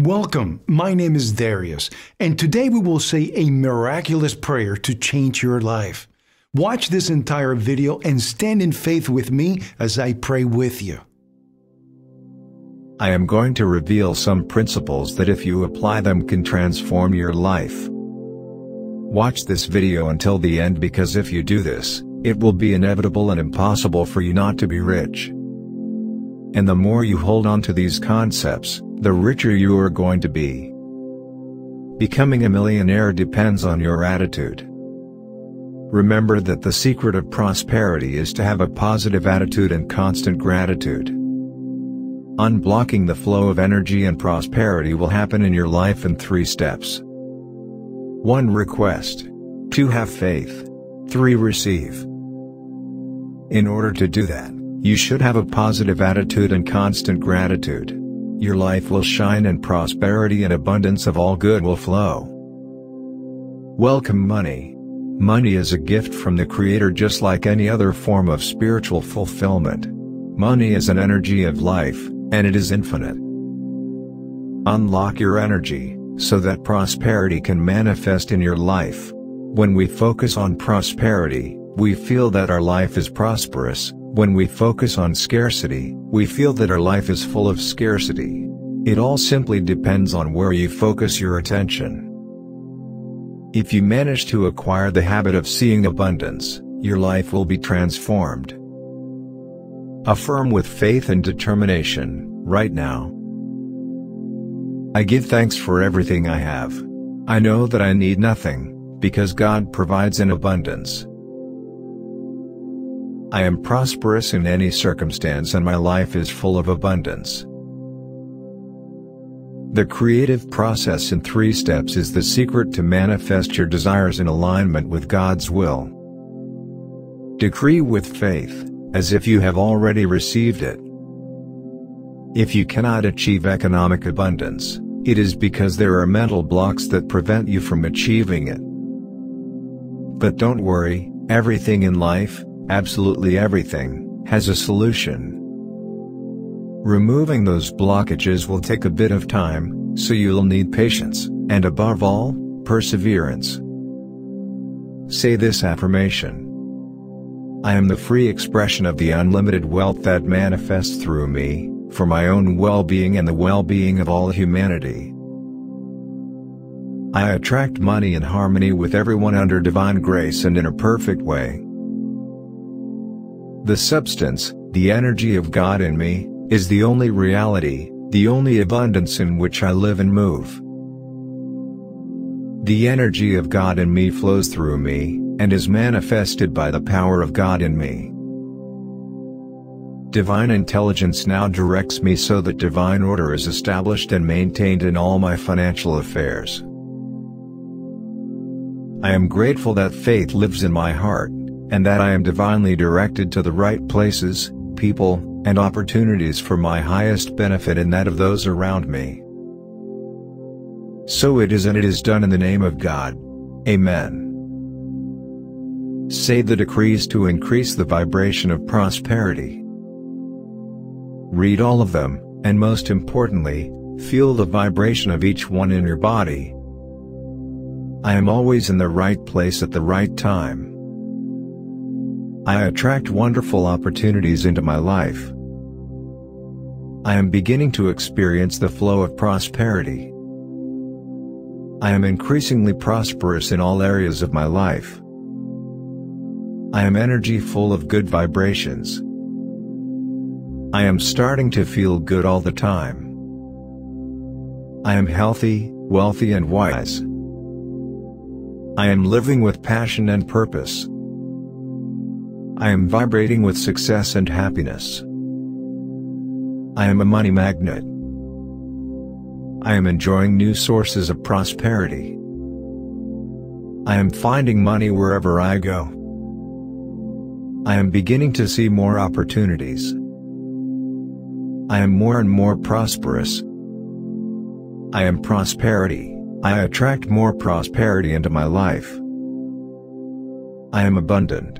Welcome, my name is Darius, and today we will say a miraculous prayer to change your life. Watch this entire video and stand in faith with me as I pray with you. I am going to reveal some principles that if you apply them can transform your life. Watch this video until the end because if you do this, it will be inevitable and impossible for you not to be rich. And the more you hold on to these concepts, the richer you are going to be. Becoming a millionaire depends on your attitude. Remember that the secret of prosperity is to have a positive attitude and constant gratitude. Unblocking the flow of energy and prosperity will happen in your life in 3 steps. 1. Request. 2. Have faith. 3. Receive. In order to do that, you should have a positive attitude and constant gratitude. Your life will shine and prosperity and abundance of all good will flow. Welcome money. Money is a gift from the Creator just like any other form of spiritual fulfillment. Money is an energy of life, and it is infinite. Unlock your energy, so that prosperity can manifest in your life. When we focus on prosperity, we feel that our life is prosperous. When we focus on scarcity, we feel that our life is full of scarcity. It all simply depends on where you focus your attention. If you manage to acquire the habit of seeing abundance, your life will be transformed. Affirm with faith and determination, right now. I give thanks for everything I have. I know that I need nothing, because God provides in abundance. I am prosperous in any circumstance and my life is full of abundance. The creative process in 3 steps is the secret to manifest your desires in alignment with God's will. Decree with faith, as if you have already received it. If you cannot achieve economic abundance, it is because there are mental blocks that prevent you from achieving it. But don't worry, everything in life, absolutely everything, has a solution. Removing those blockages will take a bit of time, so you'll need patience, and above all, perseverance. Say this affirmation. I am the free expression of the unlimited wealth that manifests through me, for my own well-being and the well-being of all humanity. I attract money in harmony with everyone under divine grace and in a perfect way. The substance, the energy of God in me, is the only reality, the only abundance in which I live and move. The energy of God in me flows through me, and is manifested by the power of God in me. Divine intelligence now directs me so that divine order is established and maintained in all my financial affairs. I am grateful that faith lives in my heart, and that I am divinely directed to the right places, people, and opportunities for my highest benefit and that of those around me. So it is and it is done in the name of God. Amen. Say the decrees to increase the vibration of prosperity. Read all of them, and most importantly, feel the vibration of each one in your body. I am always in the right place at the right time. I attract wonderful opportunities into my life. I am beginning to experience the flow of prosperity. I am increasingly prosperous in all areas of my life. I am energy full of good vibrations. I am starting to feel good all the time. I am healthy, wealthy and wise. I am living with passion and purpose. I am vibrating with success and happiness. I am a money magnet. I am enjoying new sources of prosperity. I am finding money wherever I go. I am beginning to see more opportunities. I am more and more prosperous. I am prosperity. I attract more prosperity into my life. I am abundant.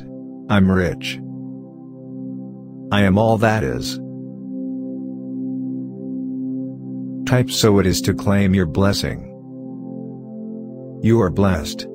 I'm rich. I am all that is. Type "so it is" to claim your blessing. You are blessed.